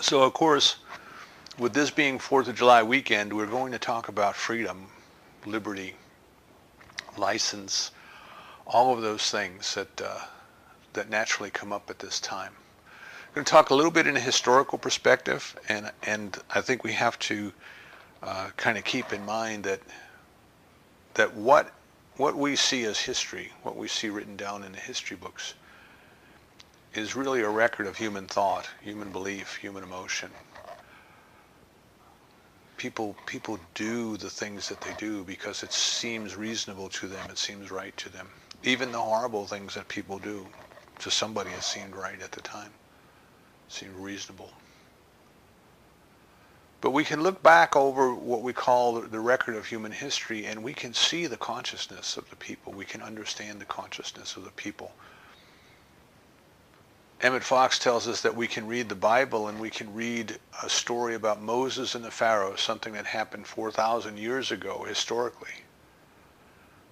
So of course, with this being 4th of July weekend, we're going to talk about freedom, liberty, license, all of those things that naturally come up at this time. I'm going to talk a little bit in a historical perspective, and I think we have to kind of keep in mind that what we see as history, what we see written down in the history books, is really a record of human thought, human belief, human emotion. People do the things that they do because it seems reasonable to them, it seems right to them. Even the horrible things that people do, to somebody it seemed right at the time, seemed reasonable. But we can look back over what we call the record of human history, and we can see the consciousness of the people. We can understand the consciousness of the people. Emmett Fox tells us that we can read the Bible and we can read a story about Moses and the Pharaoh, something that happened 4,000 years ago historically.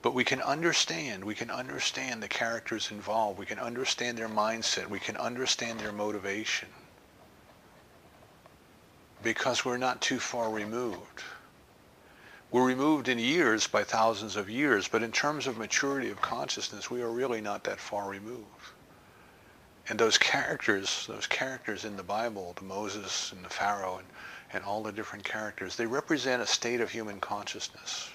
But we can understand the characters involved. We can understand their mindset. We can understand their motivation because we're not too far removed. We're removed in years by thousands of years, but in terms of maturity of consciousness, we are really not that far removed. And those characters in the Bible, the Moses and the Pharaoh and all the different characters, they represent a state of human consciousness.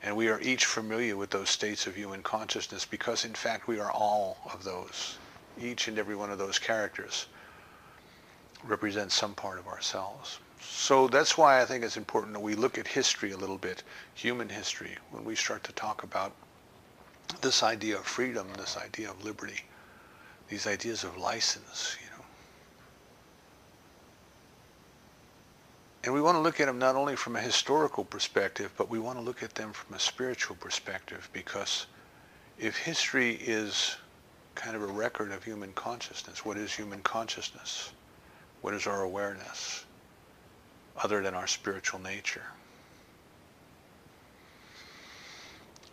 And we are each familiar with those states of human consciousness because in fact we are all of those. Each and every one of those characters represents some part of ourselves. So that's why I think it's important that we look at history a little bit, human history, when we start to talk about this idea of freedom, this idea of liberty, these ideas of license, And we want to look at them not only from a historical perspective, but we want to look at them from a spiritual perspective, because if history is kind of a record of human consciousness, what is human consciousness? What is our awareness other than our spiritual nature?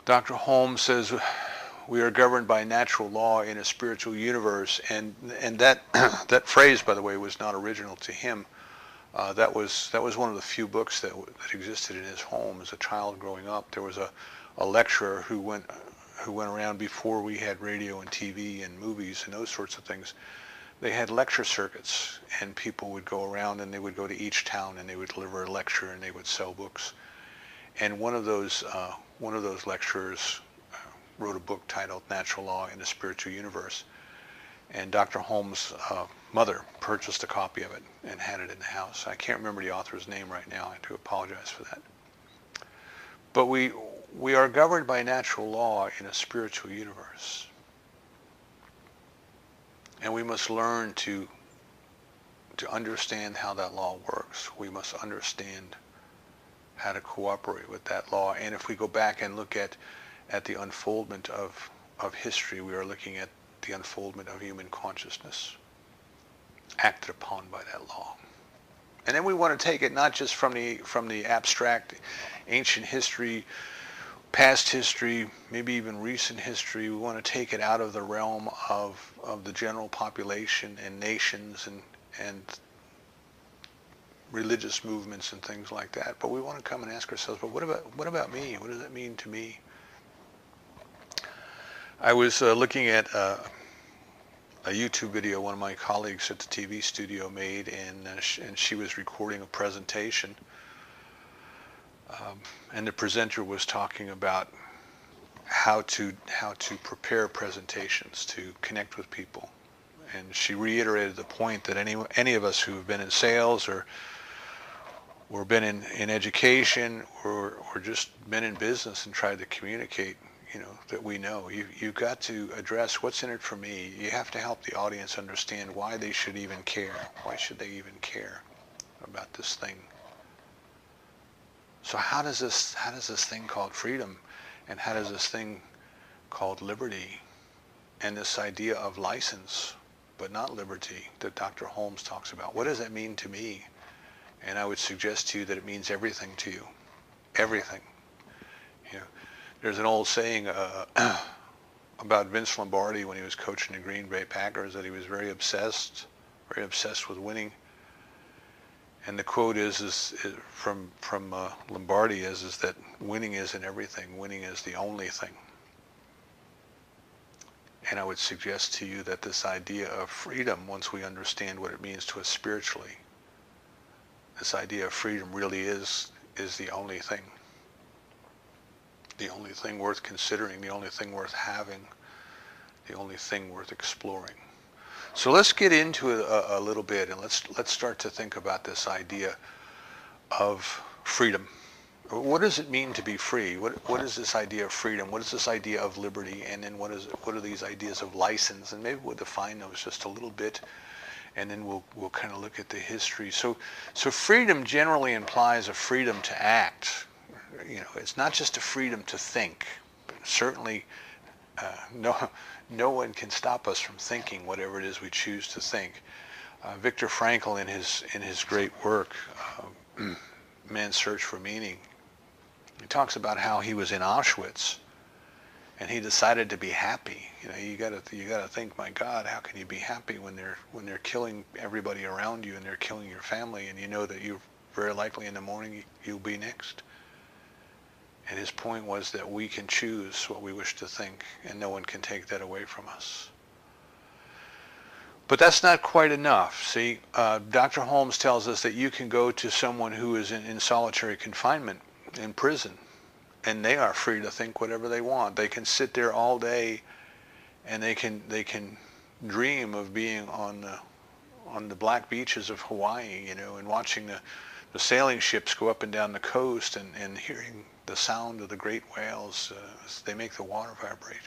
Dr. Holmes says we are governed by natural law in a spiritual universe, and that that phrase, by the way, was not original to him. That was one of the few books that existed in his home as a child growing up. There was a lecturer who went around before we had radio and TV and movies and those sorts of things. They had lecture circuits, and people would go around and they would go to each town and they would deliver a lecture and they would sell books. And one of those lecturers wrote a book titled Natural Law in a Spiritual Universe. And Dr. Holmes' mother purchased a copy of it and had it in the house. I can't remember the author's name right now. I do apologize for that. But we are governed by natural law in a spiritual universe. And we must learn to understand how that law works. We must understand how to cooperate with that law. And if we go back and look at the unfoldment of history, we are looking at the unfoldment of human consciousness acted upon by that law. And then we want to take it not just from the abstract ancient history, past history, maybe even recent history. We want to take it out of the realm of the general population and nations and religious movements and things like that. But we want to come and ask ourselves, but what about me? What does that mean to me? I was looking at a YouTube video one of my colleagues at the TV studio made, and she was recording a presentation, and the presenter was talking about how to prepare presentations to connect with people, and she reiterated the point that any of us who have been in sales or been in education or just been in business and tried to communicate, that we know. You've got to address what's in it for me. You have to help the audience understand why they should even care. Why should they even care about this thing? So how does this thing called freedom, and how does this thing called liberty, and this idea of license, but not liberty, that Dr. Holmes talks about, what does that mean to me? And I would suggest to you that it means everything to you. Everything. There's an old saying about Vince Lombardi when he was coaching the Green Bay Packers, that he was very obsessed with winning. And the quote is from Lombardi is that winning isn't everything. Winning is the only thing. And I would suggest to you that this idea of freedom, once we understand what it means to us spiritually, this idea of freedom really is the only thing. The only thing worth considering, the only thing worth having, the only thing worth exploring. So let's get into it a little bit, and let's start to think about this idea of freedom. What does it mean to be free? What is this idea of freedom? What is this idea of liberty? And then what are these ideas of license? And maybe we'll define those just a little bit, and then we'll kind of look at the history. So freedom generally implies a freedom to act. It's not just a freedom to think. Certainly, no one can stop us from thinking whatever it is we choose to think. Viktor Frankl, in his great work, Man's Search for Meaning, he talks about how he was in Auschwitz, and he decided to be happy. You got to think, my God, how can you be happy when they're killing everybody around you and they're killing your family, and you know that you very likely in the morning you'll be next. And his point was that we can choose what we wish to think, and no one can take that away from us. But that's not quite enough. See, Dr. Holmes tells us that you can go to someone who is in solitary confinement in prison, and they are free to think whatever they want. They can sit there all day, and they can dream of being on the black beaches of Hawaii, and watching the sailing ships go up and down the coast, and hearing the sound of the great whales as they make the water vibrate.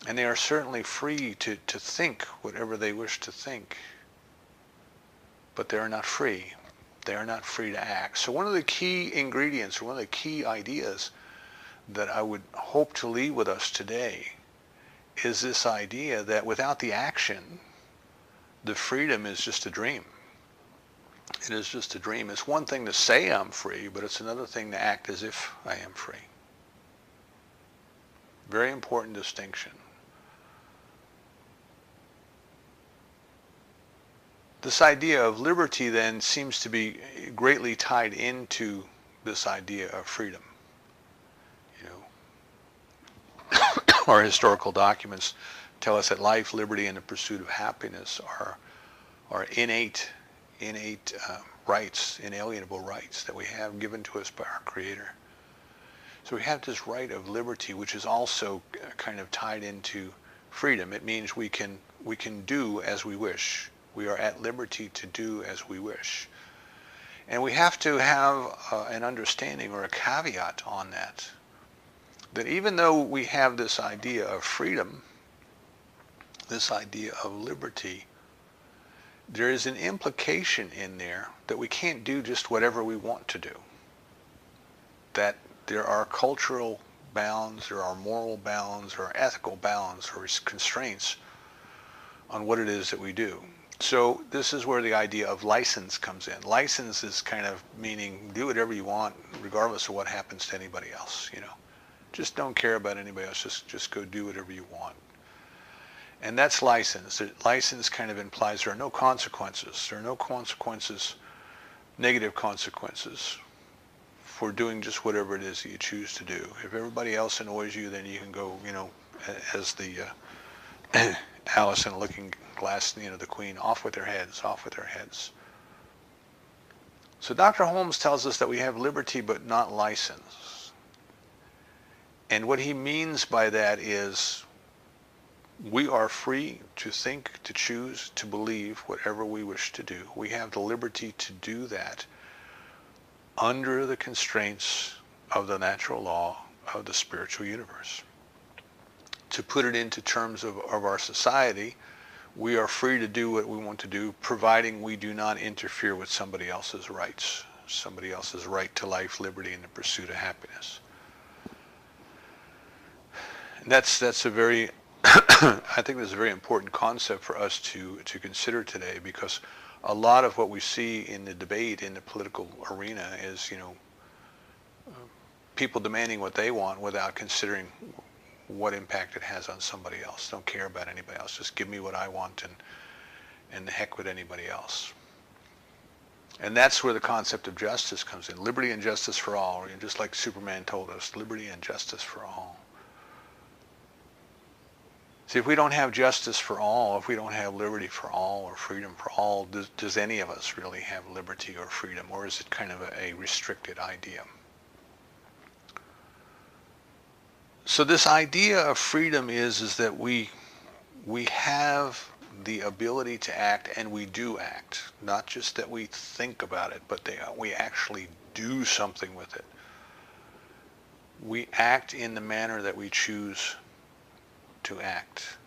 And they are certainly free to think whatever they wish to think, but they are not free. They are not free to act. So one of the key ingredients, or one of the key ideas that I would hope to leave with us today is this idea that without the action, the freedom is just a dream. It is just a dream. It's one thing to say I'm free, but it's another thing to act as if I am free. Very important distinction. This idea of liberty then seems to be greatly tied into this idea of freedom. Our historical documents tell us that life, liberty, and the pursuit of happiness are innate rights, inalienable rights that we have given to us by our Creator. So we have this right of liberty, which is also kind of tied into freedom. It means we can do as we wish. We are at liberty to do as we wish. And we have to have an understanding or a caveat on that even though we have this idea of freedom, this idea of liberty, there is an implication in there that we can't do just whatever we want to do. That there are cultural bounds, there are moral bounds, there are ethical bounds or constraints on what it is that we do. So this is where the idea of license comes in. License is kind of meaning do whatever you want regardless of what happens to anybody else, Just don't care about anybody else, just go do whatever you want. And that's license. License kind of implies there are no consequences. There are no consequences, negative consequences, for doing just whatever it is that you choose to do. If everybody else annoys you, then you can go, as the Alice in the Looking Glass, the Queen, off with their heads, off with their heads. So Dr. Holmes tells us that we have liberty but not license. And what he means by that is we are free to think, to choose, to believe whatever we wish to do. We have the liberty to do that under the constraints of the natural law of the spiritual universe. To put it into terms of our society, we are free to do what we want to do, providing we do not interfere with somebody else's rights, somebody else's right to life, liberty, and the pursuit of happiness. And that's a very, I think that's a very important concept for us to consider today, because a lot of what we see in the debate in the political arena is, people demanding what they want without considering what impact it has on somebody else. Don't care about anybody else. Just give me what I want and the heck with anybody else. And that's where the concept of justice comes in. Liberty and justice for all. And just like Superman told us, liberty and justice for all. See, if we don't have justice for all, if we don't have liberty for all or freedom for all, does any of us really have liberty or freedom? Or is it kind of a restricted idea? So this idea of freedom is that we have the ability to act, and we do act. Not just that we think about it, but we actually do something with it. We act in the manner that we choose to act.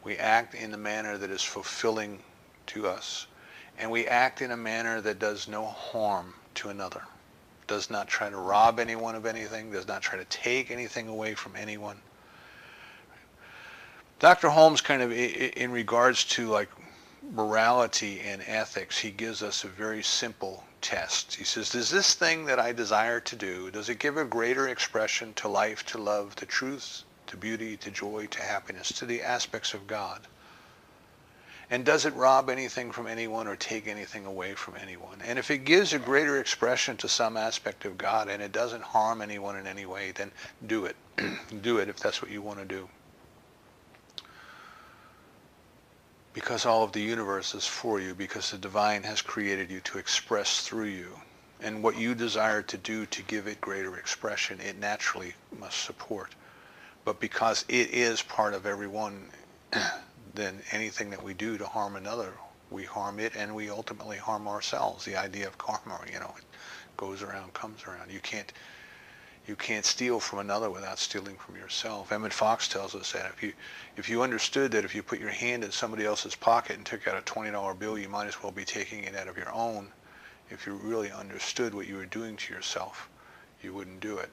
We act in the manner that is fulfilling to us. And we act in a manner that does no harm to another. Does not try to rob anyone of anything, does not try to take anything away from anyone. Dr. Holmes kind of, in regards to like morality and ethics, he gives us a very simple test. He says, does this thing that I desire to do, does it give a greater expression to life, to love, to truth, to beauty, to joy, to happiness, to the aspects of God? And does it rob anything from anyone or take anything away from anyone? And if it gives a greater expression to some aspect of God and it doesn't harm anyone in any way, then do it. Do it if that's what you want to do. Because all of the universe is for you, because the divine has created you to express through you. And what you desire to do to give it greater expression, it naturally must support. But because it is part of everyone, then anything that we do to harm another, we harm it and we ultimately harm ourselves. The idea of karma, it goes around, comes around. You can't steal from another without stealing from yourself. Emmett Fox tells us that if you understood that if you put your hand in somebody else's pocket and took out a $20 bill, you might as well be taking it out of your own. If you really understood what you were doing to yourself, you wouldn't do it.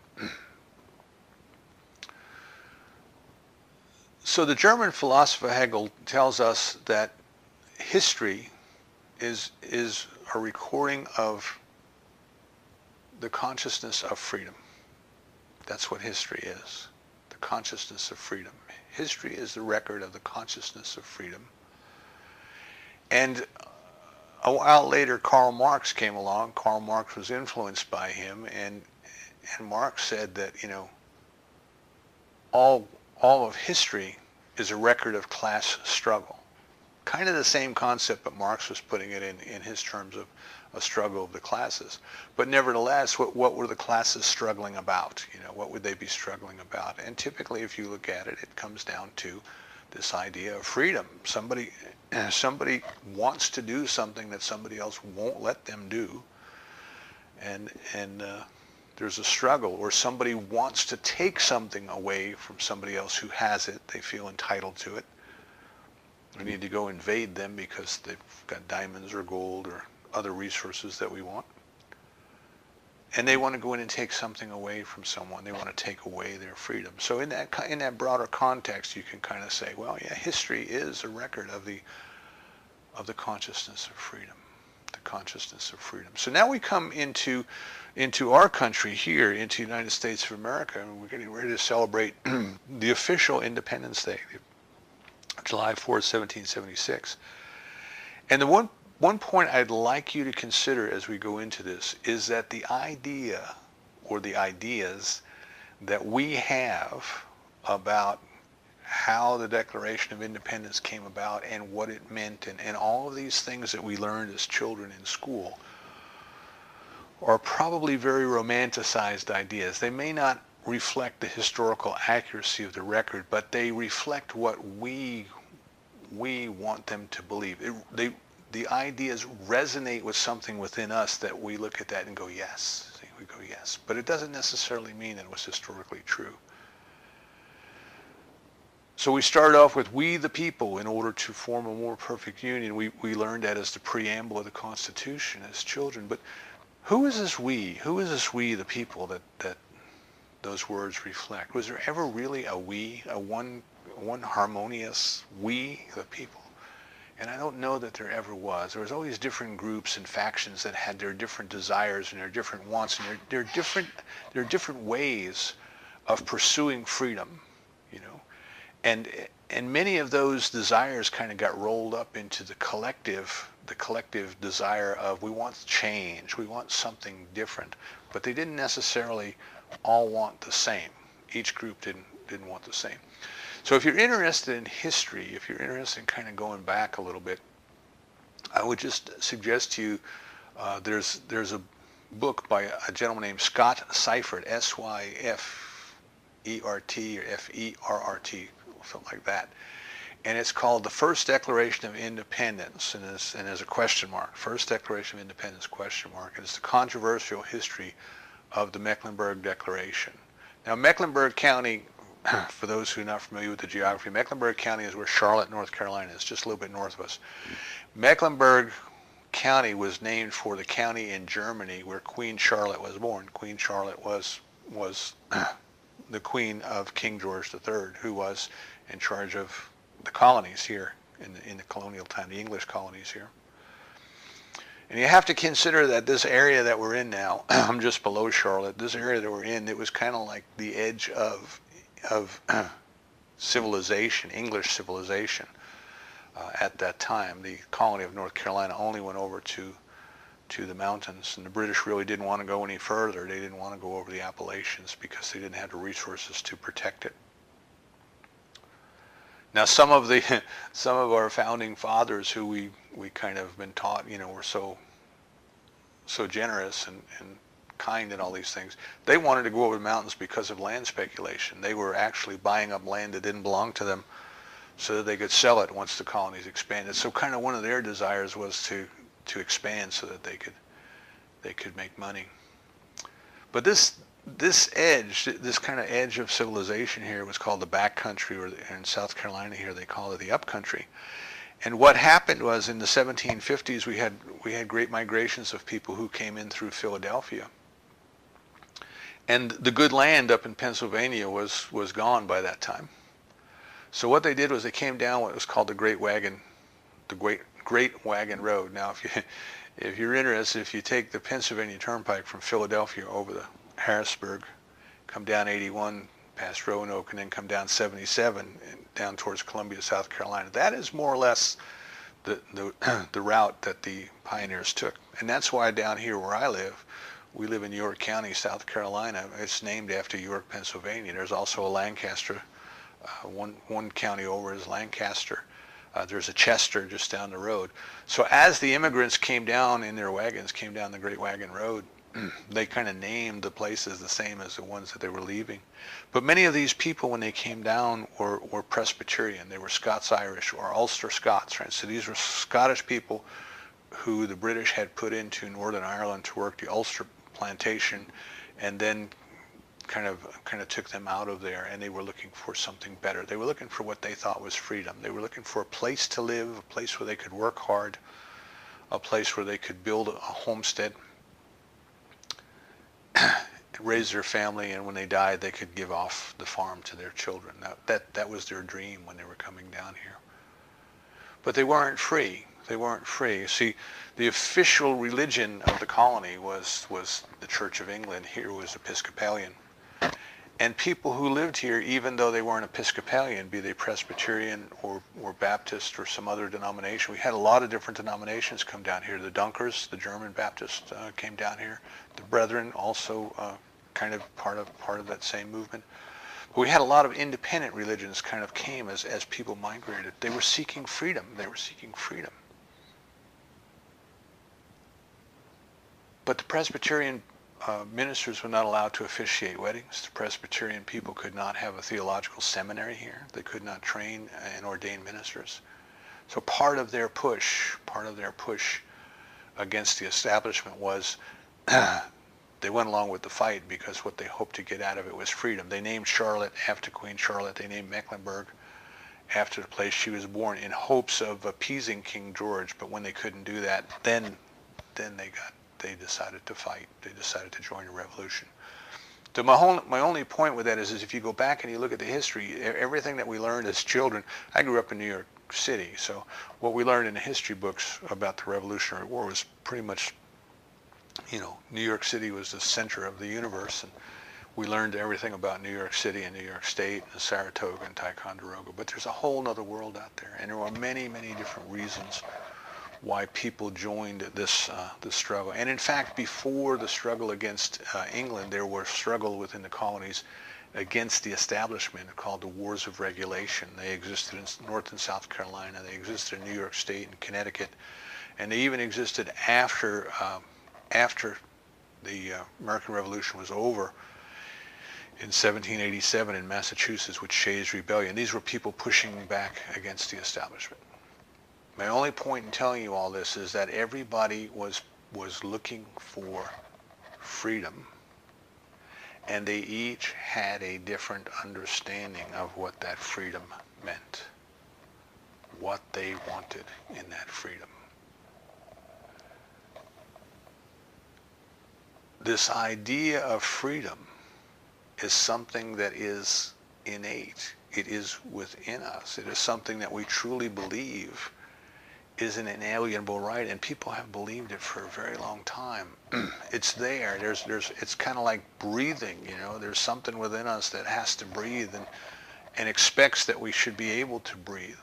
So the German philosopher Hegel tells us that history is a recording of the consciousness of freedom. That's what history is, the consciousness of freedom. History is the record of the consciousness of freedom. And a while later, Karl Marx came along. Karl Marx was influenced by him, and Marx said that, all of history is a record of class struggle. Kind of the same concept, but Marx was putting it in his terms of a struggle of the classes. But nevertheless, what were the classes struggling about? What would they be struggling about? And typically, if you look at it, it comes down to this idea of freedom. Somebody wants to do something that somebody else won't let them do, and there's a struggle. Or somebody wants to take something away from somebody else who has it. They feel entitled to it. We need to go invade them because they've got diamonds or gold or other resources that we want. And they want to go in and take something away from someone. They want to take away their freedom. So in that broader context, you can kind of say, well, yeah, history is a record of the consciousness of freedom, the consciousness of freedom. So now we come into our country here, into the United States of America, and we're getting ready to celebrate the official Independence Day, July 4th, 1776. And the one point I'd like you to consider as we go into this is that the idea or the ideas that we have about how the Declaration of Independence came about and what it meant and all of these things that we learned as children in school are probably very romanticized ideas. They may not reflect the historical accuracy of the record, but they reflect what we want them to believe. The ideas resonate with something within us that we look at that and go, yes. We go, yes. But it doesn't necessarily mean that it was historically true. So we start off with we the people in order to form a more perfect union. We learned that as the preamble of the Constitution as children. But who is this we? Who is this we the people that those words reflect? Was there ever really a we, a one harmonious we the people? And I don't know that there ever was. There was always different groups and factions that had their different desires and their different wants, and there are different ways of pursuing freedom, and many of those desires kind of got rolled up into the collective the collective desire of we want change, we want something different, but they didn't necessarily all want the same. Each group didn't want the same. So if you're interested in history, if you're interested in kind of going back a little bit, I would just suggest to you there's a book by a gentleman named Scott Seifert, S-Y-F-E-R-T or F-E-R-R-T, something like that. And it's called The First Declaration of Independence, and there's a question mark. First Declaration of Independence, question mark. And it's the controversial history of the Mecklenburg Declaration. Now, Mecklenburg County, for those who are not familiar with the geography, Mecklenburg County is where Charlotte, North Carolina is, just a little bit north of us. Mecklenburg County was named for the county in Germany where Queen Charlotte was born. Queen Charlotte was the queen of King George III, who was in charge of the colonies here in the colonial time, the English colonies here. And you have to consider that this area that we're in now, I'm just below Charlotte, this area that we're in, it was kind of like the edge of civilization, English civilization. At that time, the colony of North Carolina only went over to the mountains, and the British really didn't want to go any further. They didn't want to go over the Appalachians because they didn't have the resources to protect it. Now, some of our founding fathers, who we kind of been taught, were so generous and kind and all these things, they wanted to go over the mountains because of land speculation. They were actually buying up land that didn't belong to them so that they could sell it once the colonies expanded. So kind of one of their desires was to expand so that they could make money. But this edge, this kind of edge of civilization here, was called the back country, or in South Carolina here they call it the up country. And what happened was in the 1750s we had great migrations of people who came in through Philadelphia. And the good land up in Pennsylvania was gone by that time. So what they did was they came down what was called the Great Wagon Road. Now, if you're interested, if you take the Pennsylvania Turnpike from Philadelphia over the Harrisburg, come down 81 past Roanoke, and then come down 77 and down towards Columbia, South Carolina, that is more or less the route that the pioneers took. And that's why down here where I live, we live in York County, South Carolina. It's named after York, Pennsylvania. There's also a Lancaster. One county over is Lancaster. There's a Chester just down the road. So as the immigrants came down in their wagons, came down the Great Wagon Road, they kind of named the places the same as the ones that they were leaving. But many of these people, when they came down, were Presbyterian. They were Scots-Irish or Ulster Scots, right? So these were Scottish people who the British had put into Northern Ireland to work the Ulster plantation, and then kind of took them out of there, and they were looking for something better. They were looking for what they thought was freedom. They were looking for a place to live, a place where they could work hard, a place where they could build a homestead, raise their family, and when they died, they could give off the farm to their children. That was their dream when they were coming down here. But they weren't free. They weren't free. See, the official religion of the colony was the Church of England. Here was Episcopalian. And people who lived here, even though they weren't Episcopalian, be they Presbyterian or Baptist or some other denomination, we had a lot of different denominations come down here. The Dunkers, the German Baptists, came down here. The Brethren, also kind of part of that same movement. But we had a lot of independent religions kind of came as people migrated. They were seeking freedom. They were seeking freedom. But the Presbyterian ministers were not allowed to officiate weddings. The Presbyterian people could not have a theological seminary here. They could not train and ordain ministers. So part of their push against the establishment was they went along with the fight because what they hoped to get out of it was freedom. They named Charlotte after Queen Charlotte. They named Mecklenburg after the place she was born in hopes of appeasing King George. But when they couldn't do that, then they decided to fight. They decided to join a revolution. So my only point with that is if you go back and you look at the history, everything that we learned as children, I grew up in New York City, so what we learned in the history books about the Revolutionary War was pretty much, New York City was the center of the universe, and we learned everything about New York City and New York State and Saratoga and Ticonderoga, but there's a whole other world out there, and there are many, many different reasons why people joined this struggle. And in fact, before the struggle against England, there was struggle within the colonies against the establishment called the Wars of Regulation. They existed in North and South Carolina. They existed in New York State and Connecticut, and they even existed after the American Revolution was over in 1787 in Massachusetts with Shays' Rebellion. These were people pushing back against the establishment. My only point in telling you all this is that everybody was looking for freedom, and they each had a different understanding of what that freedom meant, what they wanted in that freedom. This idea of freedom is something that is innate. It is within us. It is something that we truly believe is an inalienable right, and people have believed it for a very long time. It's there. It's kind of like breathing, you know. There's something within us that has to breathe and expects that we should be able to breathe.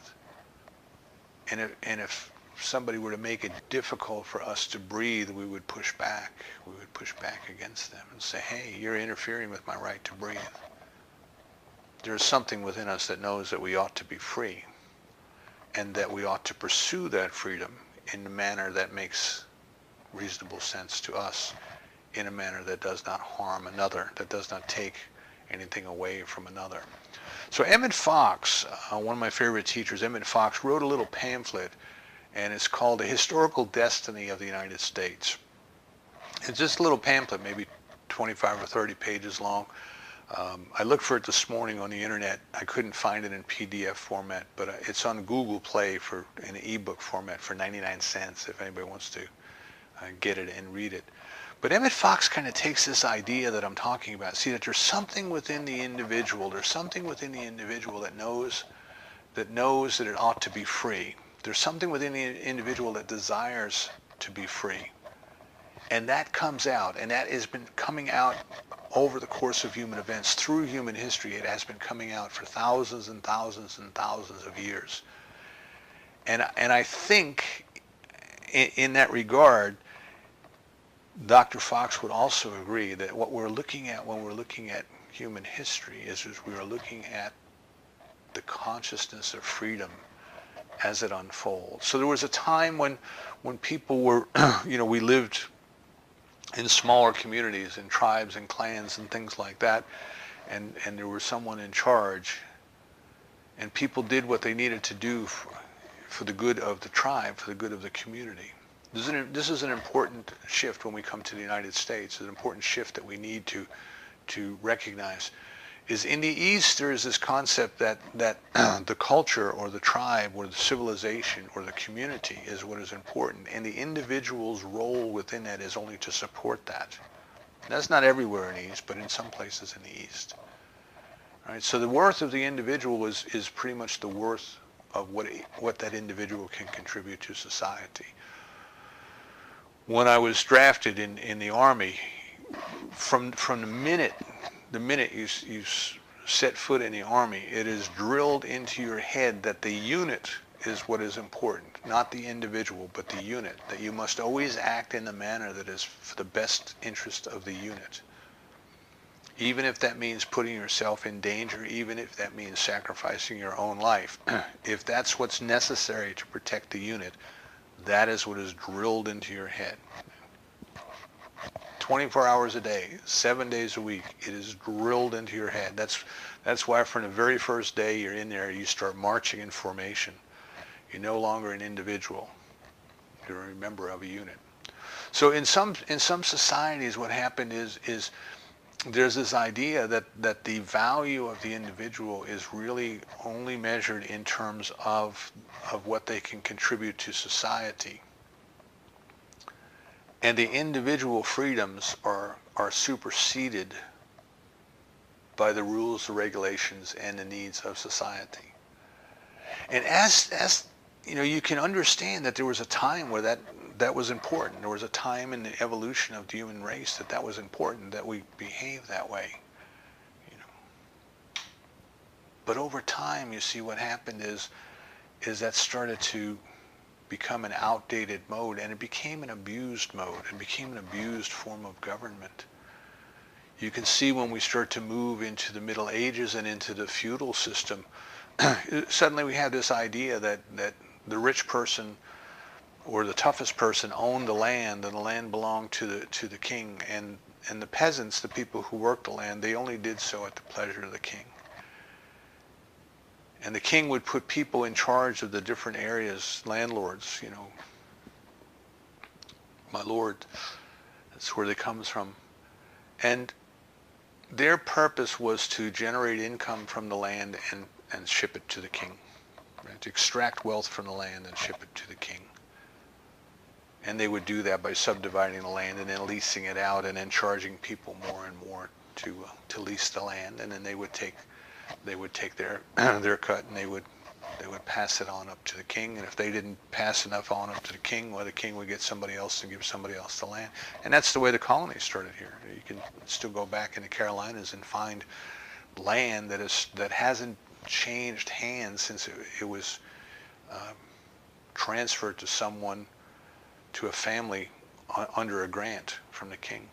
And if somebody were to make it difficult for us to breathe, we would push back. We would push back against them and say, hey, you're interfering with my right to breathe. There's something within us that knows that we ought to be free, and that we ought to pursue that freedom in a manner that makes reasonable sense to us, in a manner that does not harm another, that does not take anything away from another. So Emmett Fox, one of my favorite teachers, Emmett Fox, wrote a little pamphlet, and it's called The Historical Destiny of the United States. It's just a little pamphlet, maybe 25 or 30 pages long. I looked for it this morning on the internet. I couldn't find it in PDF format, but it's on Google Play in an ebook format for 99 cents if anybody wants to get it and read it. But Emmett Fox kind of takes this idea that I'm talking about. See, that there's something within the individual. There's something within the individual that knows that it ought to be free. There's something within the individual that desires to be free. And that comes out, and that has been coming out over the course of human events, through human history. It has been coming out for thousands and thousands and thousands of years. And I think in that regard, Dr. Fox would also agree that what we're looking at when we're looking at human history is we are looking at the consciousness of freedom as it unfolds. So there was a time when people were, we lived in smaller communities and tribes and clans and things like that, and there was someone in charge, and people did what they needed to do for the good of the tribe, for the good of the community. This is an important shift when we come to the United States, an important shift that we need to recognize. Is in the East there is this concept that the culture or the tribe or the civilization or the community is what is important, and the individual's role within that is only to support that. That's not everywhere in the East, but in some places in the East. All right, so the worth of the individual is pretty much the worth of what that individual can contribute to society. When I was drafted in the Army, from the minute you set foot in the Army, it is drilled into your head that the unit is what is important, not the individual, but the unit, that you must always act in the manner that is for the best interest of the unit. Even if that means putting yourself in danger, even if that means sacrificing your own life, if that's what's necessary to protect the unit, that is what is drilled into your head. 24 hours a day, 7 days a week, it is drilled into your head. That's why from the very first day you're in there, you start marching in formation. You're no longer an individual. You're a member of a unit. So in some societies, what happened is there's this idea that the value of the individual is really only measured in terms of what they can contribute to society. And the individual freedoms are superseded by the rules, the regulations, and the needs of society. And as you can understand that there was a time where that was important. There was a time in the evolution of the human race that was important, that we behave that way. But over time, you see, what happened is that started to become an outdated mode, and it became an abused mode. It became an abused form of government. You can see when we start to move into the Middle Ages and into the feudal system, suddenly we have this idea that the rich person or the toughest person owned the land, and the land belonged to the king, and the peasants, the people who worked the land, they only did so at the pleasure of the king. And the king would put people in charge of the different areas, landlords, my lord, that's where they comes from. And their purpose was to generate income from the land and ship it to the king, right? To extract wealth from the land and ship it to the king. And they would do that by subdividing the land and then leasing it out and then charging people more and more to lease the land. And then they would take their their cut, and they would pass it on up to the king. And if they didn't pass enough on up to the king, well, the king would get somebody else to give somebody else the land. And that's the way the colonies started here. You can still go back in the Carolinas and find land that hasn't changed hands since it was transferred to someone, to a family under a grant from the king.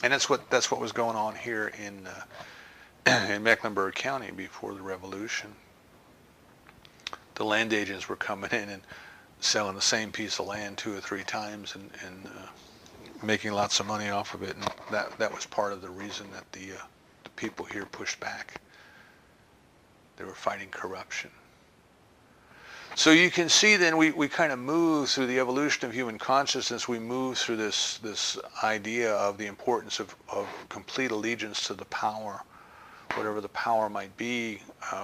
And that's what was going on here in Mecklenburg County before the Revolution. The land agents were coming in and selling the same piece of land 2 or 3 times and making lots of money off of it, and that was part of the reason that the people here pushed back. They were fighting corruption. So you can see then we kind of move through the evolution of human consciousness. We move through this idea of the importance of complete allegiance to the power, whatever the power might be,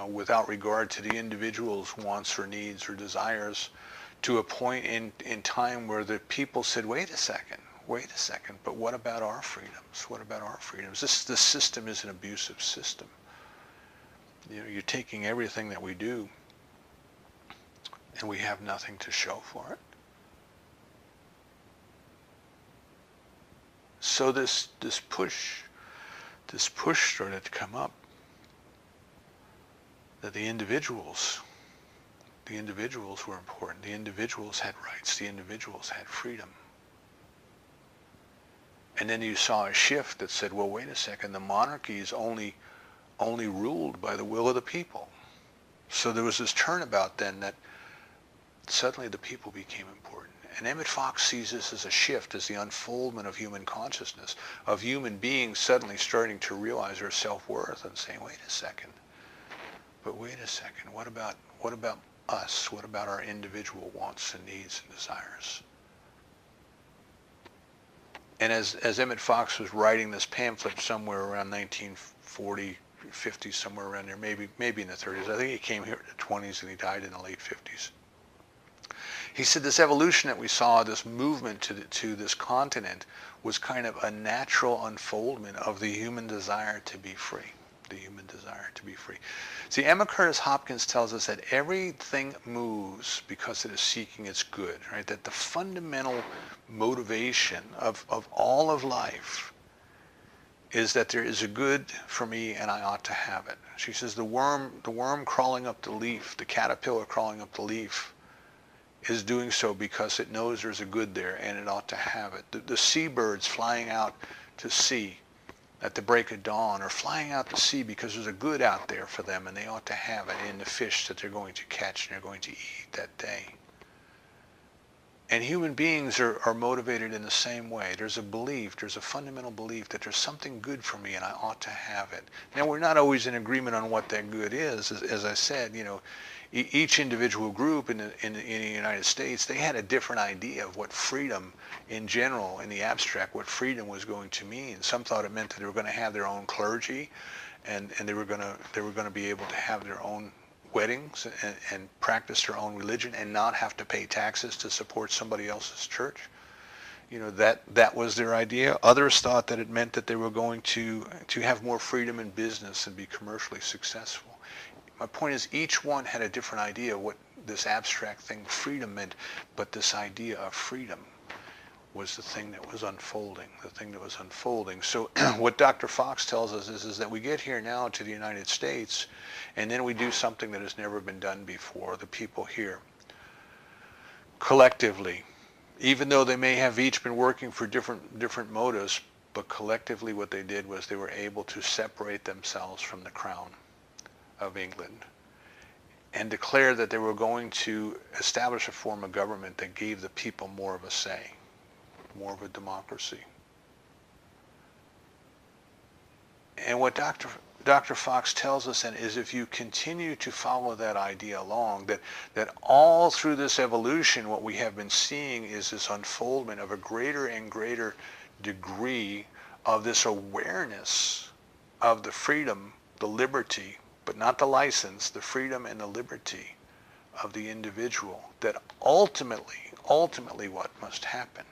without regard to the individual's wants or needs or desires, to a point in time where the people said, wait a second, but what about our freedoms? What about our freedoms? This system is an abusive system. You're taking everything that we do, and we have nothing to show for it. So this push started to come up, that the individuals were important. The individuals had rights. The individuals had freedom. And then you saw a shift that said, well, wait a second, the monarchy is only ruled by the will of the people. So there was this turnabout then that suddenly the people became important. And Emmett Fox sees this as a shift, as the unfoldment of human consciousness, of human beings suddenly starting to realize their self-worth and saying, wait a second, what about us? What about our individual wants and needs and desires? And as Emmett Fox was writing this pamphlet somewhere around 1940, 50, somewhere around there, maybe in the 30s. I think he came here in the 20s and he died in the late 50s. He said this evolution that we saw, this movement to this continent, was kind of a natural unfoldment of the human desire to be free. The human desire to be free. See, Emma Curtis Hopkins tells us that everything moves because it is seeking its good, right? That the fundamental motivation of all of life is that there is a good for me and I ought to have it. She says the worm crawling up the leaf, the caterpillar crawling up the leaf, is doing so because it knows there's a good there and it ought to have it. The seabirds flying out to sea at the break of dawn are flying out to sea because there's a good out there for them and they ought to have it in the fish that they're going to catch and they're going to eat that day. And human beings are motivated in the same way. There's a fundamental belief that there's something good for me and I ought to have it. Now, we're not always in agreement on what that good is. As I said, each individual group in the United States, they had a different idea of what freedom in general, in the abstract, what freedom was going to mean. Some thought it meant that they were going to have their own clergy and they were going to be able to have their own weddings and practice their own religion and not have to pay taxes to support somebody else's church. That was their idea. Others thought that it meant that they were going to have more freedom in business and be commercially successful. My point is, each one had a different idea of what this abstract thing freedom meant, but this idea of freedom was the thing that was unfolding, So what Dr. Fox tells us is that we get here now to the United States, and then we do something that has never been done before, the people here. collectively, even though they may have each been working for different motives, but collectively what they did was they were able to separate themselves from the crown of England and declare that they were going to establish a form of government that gave the people more of a say, more of a democracy. And what Dr. Fox tells us then is if you continue to follow that idea along, that all through this evolution, what we have been seeing is this unfoldment of a greater and greater degree of this awareness of the freedom, the liberty, but not the license, the freedom and the liberty of the individual, that ultimately what must happen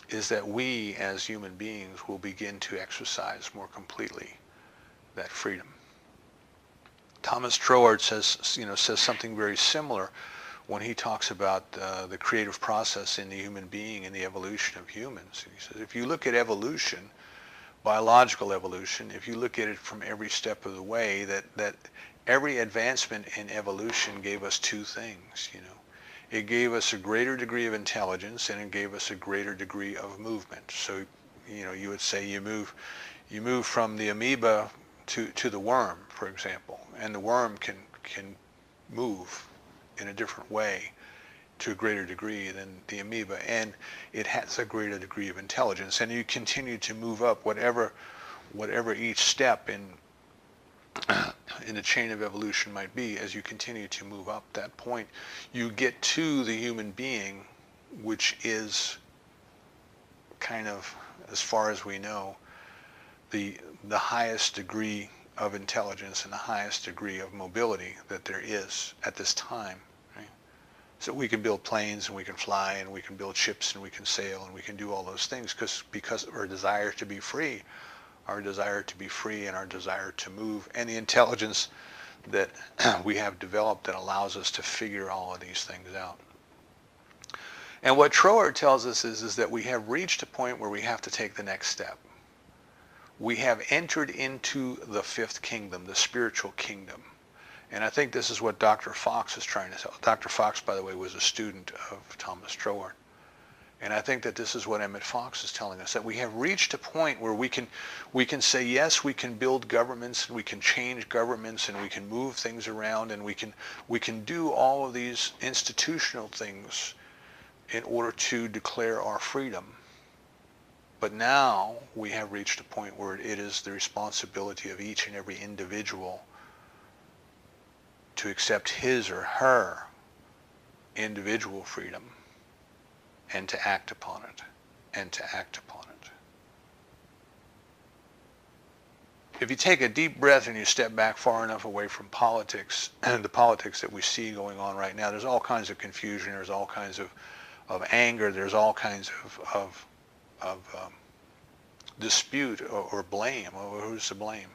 is that we as human beings will begin to exercise more completely that freedom. Thomas Troward says something very similar when he talks about the creative process in the human being and the evolution of humans. He says, if you look at evolution, biological evolution, if you look at it from every step of the way, that every advancement in evolution gave us two things, It gave us a greater degree of intelligence and it gave us a greater degree of movement. So, you would say you move from the amoeba to the worm, for example, and the worm can move in a different way to a greater degree than the amoeba, and it has a greater degree of intelligence, and you continue to move up whatever each step in the chain of evolution might be. As you continue to move up that point, you get to the human being, which is kind of, as far as we know, the highest degree of intelligence and the highest degree of mobility that there is at this time. Right? So we can build planes and we can fly and we can build ships and we can sail and we can do all those things because of our desire to be free. Our desire to be free and our desire to move, and the intelligence that we have developed that allows us to figure all of these things out. And what Troward tells us is that we have reached a point where we have to take the next step. We have entered into the fifth kingdom, the spiritual kingdom. And I think this is what Dr. Fox is trying to tell. Dr. Fox, by the way, was a student of Thomas Troward. And I think that this is what Emmett Fox is telling us, that we have reached a point where we can say, yes, we can build governments, and we can change governments, and we can move things around, and we can do all of these institutional things in order to declare our freedom. But now we have reached a point where it is the responsibility of each and every individual to accept his or her individual freedom and to act upon it, If you take a deep breath and you step back far enough away from politics, and the politics that we see going on right now, there's all kinds of confusion, there's all kinds of anger, there's all kinds of dispute or blame, or who's to blame.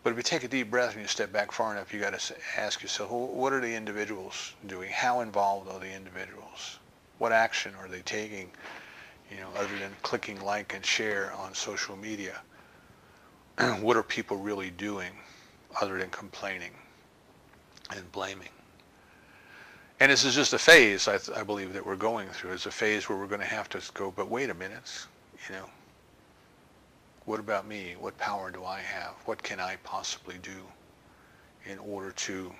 But if you take a deep breath and you step back far enough, you got to ask yourself, well, what are the individuals doing? How involved are the individuals? What action are they taking, other than clicking like and share on social media? What are people really doing other than complaining and blaming? And this is just a phase, I believe, that we're going through. It's a phase where we're going to have to go, but wait a minute, what about me? What power do I have? What can I possibly do in order to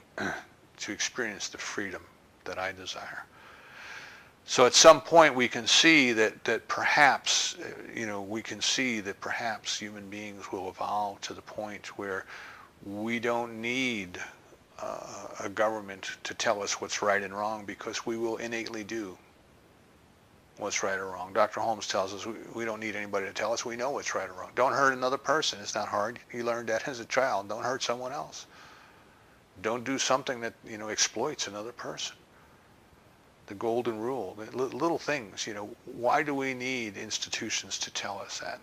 experience the freedom that I desire? So at some point we can see that perhaps, human beings will evolve to the point where we don't need a government to tell us what's right and wrong, because we will innately do what's right or wrong. Dr. Holmes tells us we don't need anybody to tell us. We know what's right or wrong. Don't hurt another person. It's not hard. You learned that as a child. Don't hurt someone else. Don't do something that exploits another person. The golden rule, the little things. Why do we need institutions to tell us that?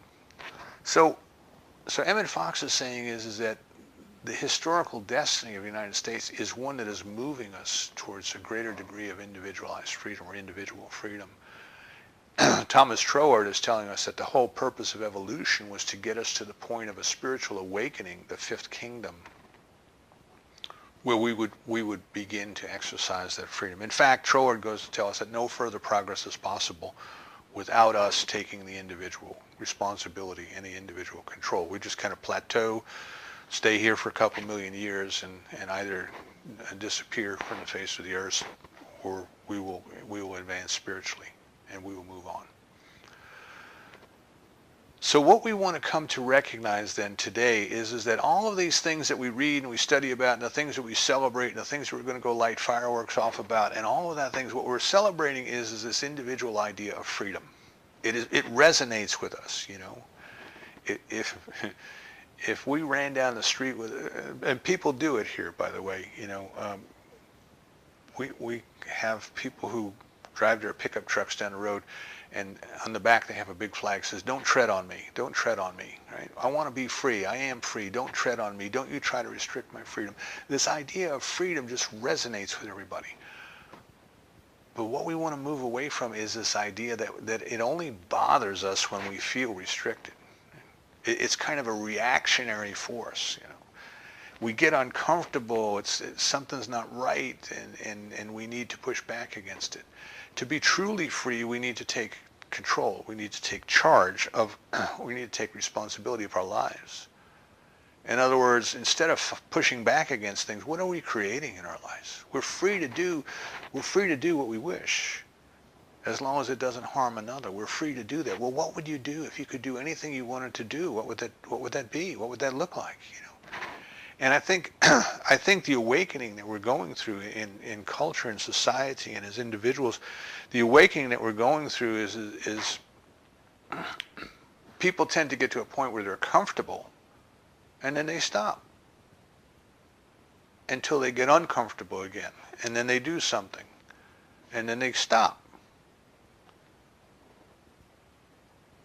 So Emmett Fox is saying is that the historical destiny of the United States is one that is moving us towards a greater degree of individualized freedom or individual freedom. Thomas Troward is telling us that the whole purpose of evolution was to get us to the point of a spiritual awakening, the fifth kingdom, where we would begin to exercise that freedom. In fact, Troward goes to tell us that no further progress is possible without us taking the individual responsibility and the individual control. We just kind of plateau, stay here for a couple million years, and either disappear from the face of the earth, or we will advance spiritually, and we will move on. So what we want to come to recognize then today is that all of these things that we read and we study about, and the things that we celebrate, and the things that we're going to go light fireworks off about, and all of that things, what we're celebrating is this individual idea of freedom. It resonates with us, you know. If we ran down the street with, and people do it here, by the way, you know, we have people who drive their pickup trucks down the road, and on the back they have a big flag that says, "Don't tread on me, don't tread on me," right? I want to be free, I am free, don't tread on me, don't you try to restrict my freedom. This idea of freedom just resonates with everybody. But what we want to move away from is this idea that it only bothers us when we feel restricted. It's kind of a reactionary force, you know. We get uncomfortable, something's not right, and we need to push back against it. To be truly free, we need to take control. We need to take charge of, we need to take responsibility of our lives. In other words, instead of pushing back against things, what are we creating in our lives? We're free to do what we wish, as long as it doesn't harm another. We're free to do that. Well, what would you do if you could do anything you wanted to do? What would that be? What would that look like? You know. And I think the awakening that we're going through in culture and society and as individuals, the awakening that we're going through is people tend to get to a point where they're comfortable, and then they stop until they get uncomfortable again, and then they do something, and then they stop.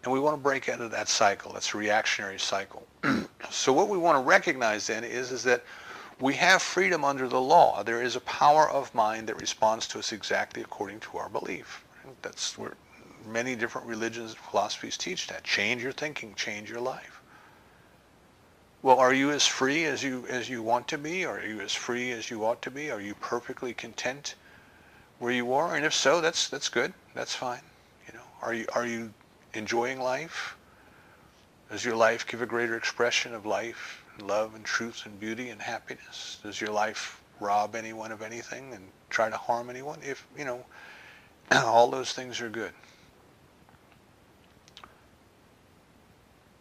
And we want to break out of that cycle. That's a reactionary cycle. So what we want to recognize then is that we have freedom under the law. There is a power of mind that responds to us exactly according to our belief. That's where many different religions and philosophies teach that. Change your thinking, change your life. Well, are you as free as you want to be? Are you as free as you ought to be? Are you perfectly content where you are? And if so, that's good. That's fine. You know, are you enjoying life? Does your life give a greater expression of life, and love, and truth, and beauty, and happiness? Does your life rob anyone of anything and try to harm anyone? If, you know, all those things are good.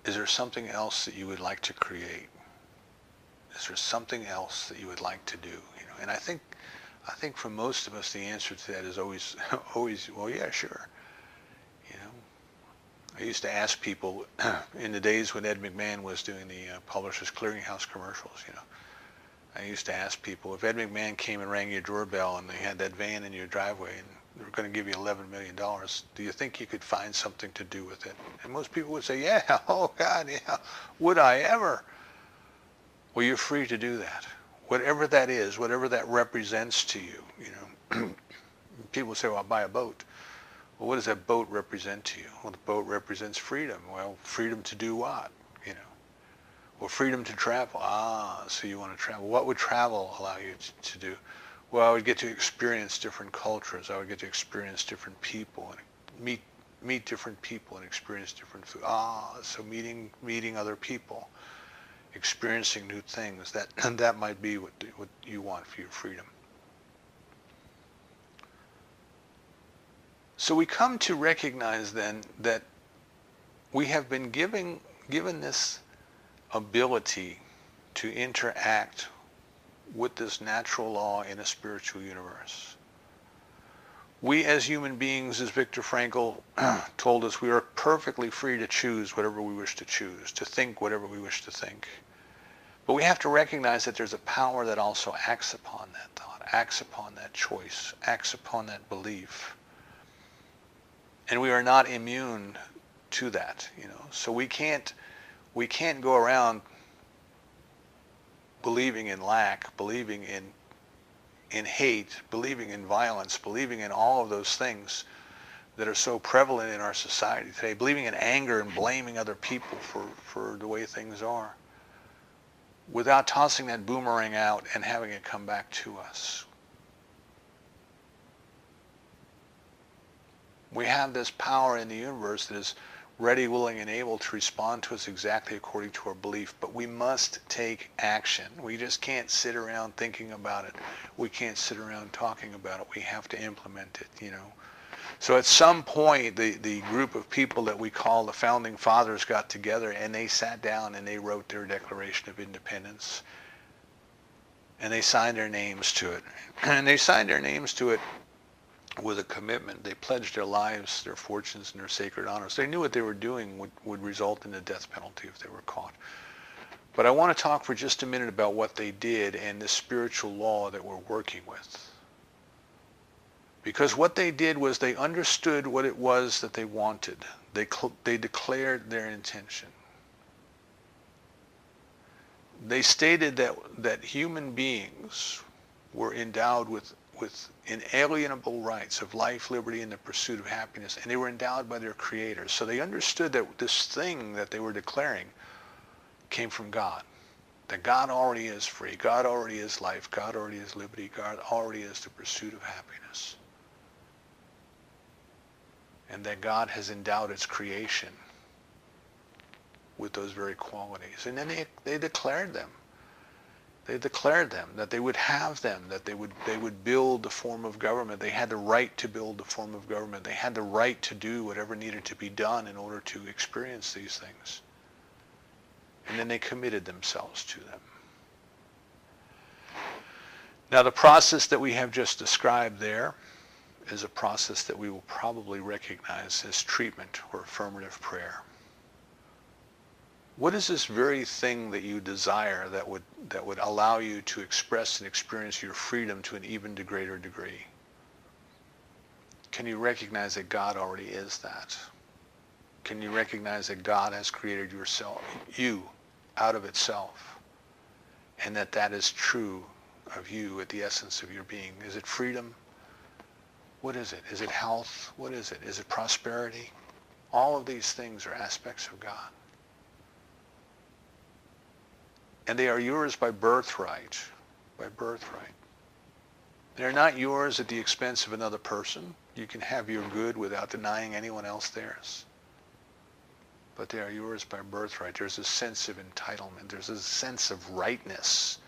Is there something else that you would like to create? Is there something else that you would like to do? You know, and I think for most of us the answer to that is always, well, yeah, sure. I used to ask people in the days when Ed McMahon was doing the Publishers Clearinghouse commercials, you know, I used to ask people, if Ed McMahon came and rang your doorbell and they had that van in your driveway and they were going to give you $11 million, do you think you could find something to do with it? And most people would say, yeah, oh God, yeah, would I ever? Well, you're free to do that. Whatever that is, whatever that represents to you, you know. People say, well, I'll buy a boat. Well, what does that boat represent to you? Well, the boat represents freedom. Well, freedom to do what? You know. Well, freedom to travel. Ah, so you want to travel. What would travel allow you to do? Well, I would get to experience different cultures. I would get to experience different people and meet different people and experience different food. Ah, so meeting other people, experiencing new things. That might be what you want for your freedom. So we come to recognize then that we have been given this ability to interact with this natural law in a spiritual universe. We as human beings, as Viktor Frankl told us, we are perfectly free to choose whatever we wish to choose, to think whatever we wish to think. But we have to recognize that there's a power that also acts upon that thought, acts upon that choice, acts upon that belief. And we are not immune to that, you know. So we can't go around believing in lack, believing in hate, believing in violence, believing in all of those things that are so prevalent in our society today, believing in anger and blaming other people for the way things are. without tossing that boomerang out and having it come back to us. We have this power in the universe that is ready, willing, and able to respond to us exactly according to our belief, but we must take action. We just can't sit around thinking about it. We can't sit around talking about it. We have to implement it, you know. So at some point, the group of people that we call the Founding Fathers got together and they sat down and they wrote their Declaration of Independence. And they signed their names to it. And they signed their names to it with a commitment. They pledged their lives, their fortunes, and their sacred honors. They knew what they were doing would result in the death penalty if they were caught. But I want to talk for just a minute about what they did and this spiritual law that we're working with. Because what they did was they understood what it was that they wanted. They declared their intention. They stated that human beings were endowed with inalienable rights of life, liberty, and the pursuit of happiness, and they were endowed by their creators. So they understood that this thing that they were declaring came from God. That God already is free, God already is life, God already is liberty, God already is the pursuit of happiness. And that God has endowed its creation with those very qualities. And then they declared them. They declared them, that they would have them, that they would build the form of government. They had the right to build the form of government. They had the right to do whatever needed to be done in order to experience these things. And then they committed themselves to them. Now the process that we have just described there is a process that we will probably recognize as treatment or affirmative prayer. What is this very thing that you desire that would allow you to express and experience your freedom to an even greater degree? Can you recognize that God already is that? Can you recognize that God has created you out of itself, and that is true of you at the essence of your being? Is it freedom? What is it? Is it health? What is it? Is it prosperity? All of these things are aspects of God. And they are yours by birthright, by birthright. They're not yours at the expense of another person. You can have your good without denying anyone else theirs. But they are yours by birthright. There's a sense of entitlement. There's a sense of rightness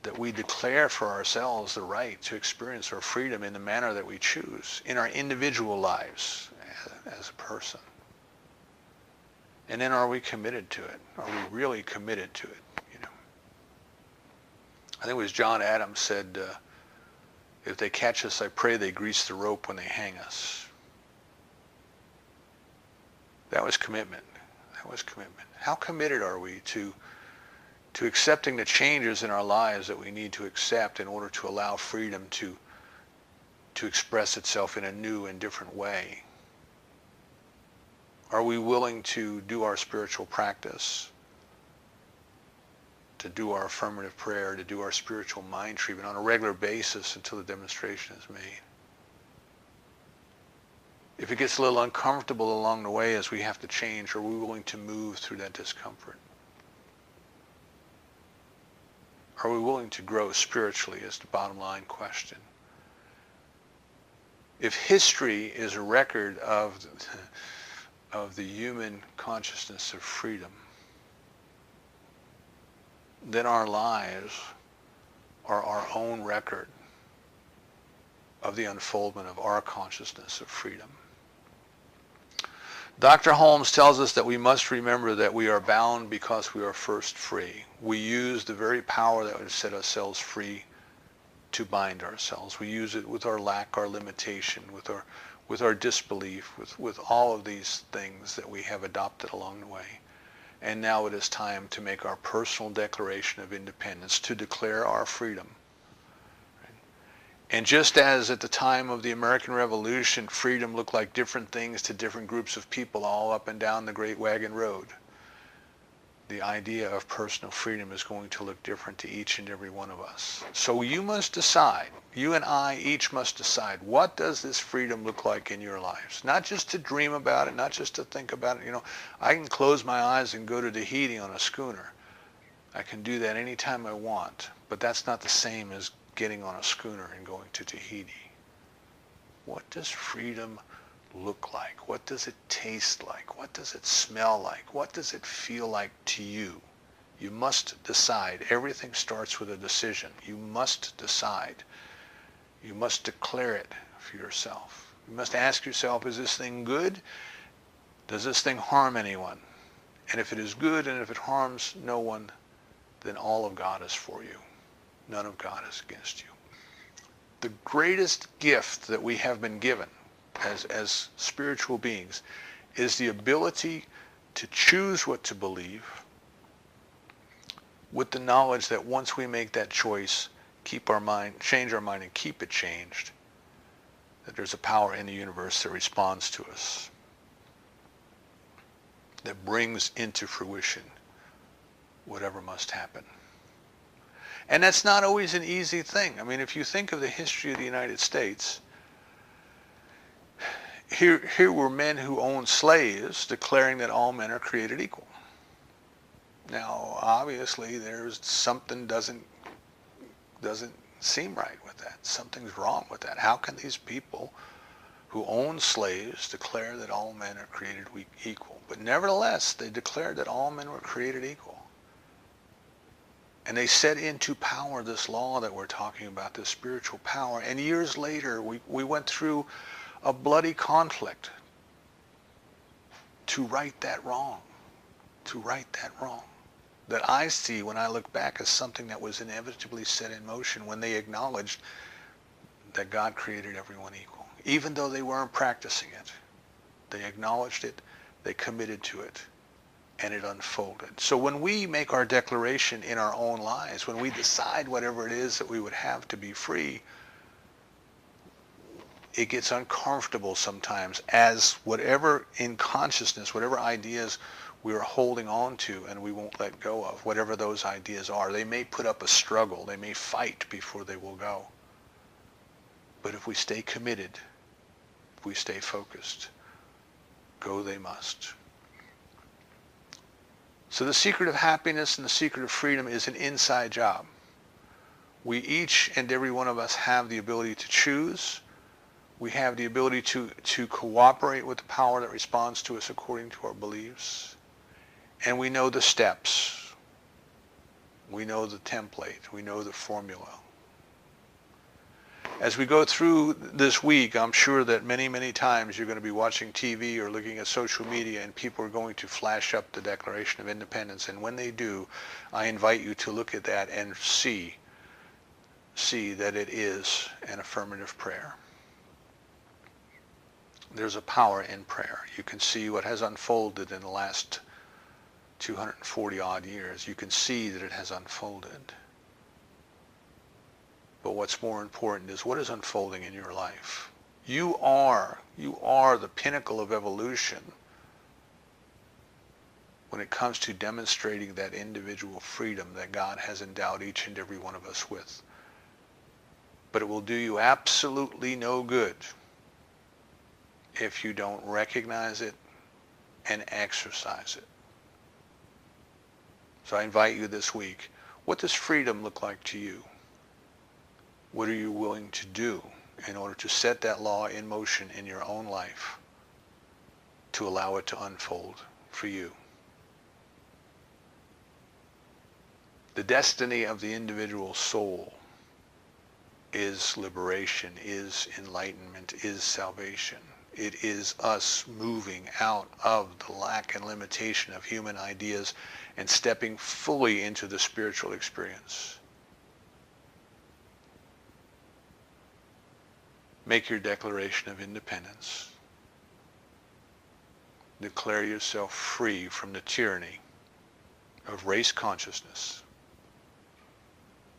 that we declare for ourselves the right to experience our freedom in the manner that we choose in our individual lives as a person. And then are we committed to it? Are we really committed to it? You know, I think it was John Adams said, if they catch us, I pray they grease the rope when they hang us. That was commitment. That was commitment. How committed are we to accepting the changes in our lives that we need to accept in order to allow freedom to express itself in a new and different way? Are we willing to do our spiritual practice, to do our affirmative prayer, to do our spiritual mind treatment on a regular basis until the demonstration is made? If it gets a little uncomfortable along the way as we have to change, are we willing to move through that discomfort? Are we willing to grow spiritually is the bottom line question. If history is a record of the human consciousness of freedom, then our lives are our own record of the unfoldment of our consciousness of freedom. Dr. Holmes tells us that we must remember that we are bound because we are first free. We use the very power that would set ourselves free to bind ourselves. We use it with our lack, our limitation, with our disbelief, with all of these things that we have adopted along the way. And now it is time to make our personal declaration of independence, to declare our freedom. And just as at the time of the American Revolution, freedom looked like different things to different groups of people all up and down the Great Wagon Road, the idea of personal freedom is going to look different to each and every one of us. So you must decide, you and I each must decide, what does this freedom look like in your lives? Not just to dream about it, not just to think about it. You know, I can close my eyes and go to Tahiti on a schooner. I can do that anytime I want, but that's not the same as getting on a schooner and going to Tahiti. What does freedom look like? What does it taste like? What does it smell like? What does it feel like to you? You must decide. Everything starts with a decision. You must decide. You must declare it for yourself. You must ask yourself, is this thing good? Does this thing harm anyone? And if it is good and if it harms no one, then all of God is for you. None of God is against you. The greatest gift that we have been given as spiritual beings is the ability to choose what to believe with the knowledge that once we make that choice, change our mind and keep it changed, that there's a power in the universe that responds to us, that brings into fruition whatever must happen. And that's not always an easy thing. I mean, if you think of the history of the United States, here were men who owned slaves declaring that all men are created equal. Now, obviously, there's something doesn't seem right with that. Something's wrong with that. How can these people who own slaves declare that all men are created equal? But nevertheless, they declared that all men were created equal. And they set into power this law that we're talking about, this spiritual power. And years later, we went through a bloody conflict to right that wrong, that I see when I look back as something that was inevitably set in motion when they acknowledged that God created everyone equal. Even though they weren't practicing it, they acknowledged it, they committed to it, and it unfolded. So when we make our declaration in our own lives, when we decide whatever it is that we would have to be free, it gets uncomfortable sometimes as whatever in consciousness, whatever ideas we are holding on to and we won't let go of, whatever those ideas are. They may put up a struggle. They may fight before they will go. But if we stay committed, if we stay focused, go they must. So the secret of happiness and the secret of freedom is an inside job. We each and every one of us have the ability to choose. We have the ability to cooperate with the power that responds to us according to our beliefs. And we know the steps. We know the template. We know the formula. As we go through this week, I'm sure that many, many times you're going to be watching TV or looking at social media and people are going to flash up the Declaration of Independence. And when they do, I invite you to look at that and see that it is an affirmative prayer. There's a power in prayer. You can see what has unfolded in the last 240 odd years. You can see that it has unfolded. But what's more important is what is unfolding in your life. You are the pinnacle of evolution when it comes to demonstrating that individual freedom that God has endowed each and every one of us with. But it will do you absolutely no good if you don't recognize it and exercise it. So I invite you this week, what does freedom look like to you? What are you willing to do in order to set that law in motion in your own life to allow it to unfold for you? The destiny of the individual soul is liberation, is enlightenment, is salvation. It is us moving out of the lack and limitation of human ideas and stepping fully into the spiritual experience. Make your declaration of independence. Declare yourself free from the tyranny of race consciousness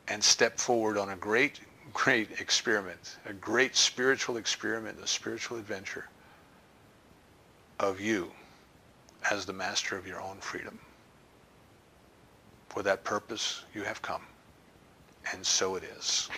and step forward on a great experiment, a great spiritual experiment, a spiritual adventure of you as the master of your own freedom. For that purpose you have come, and so it is.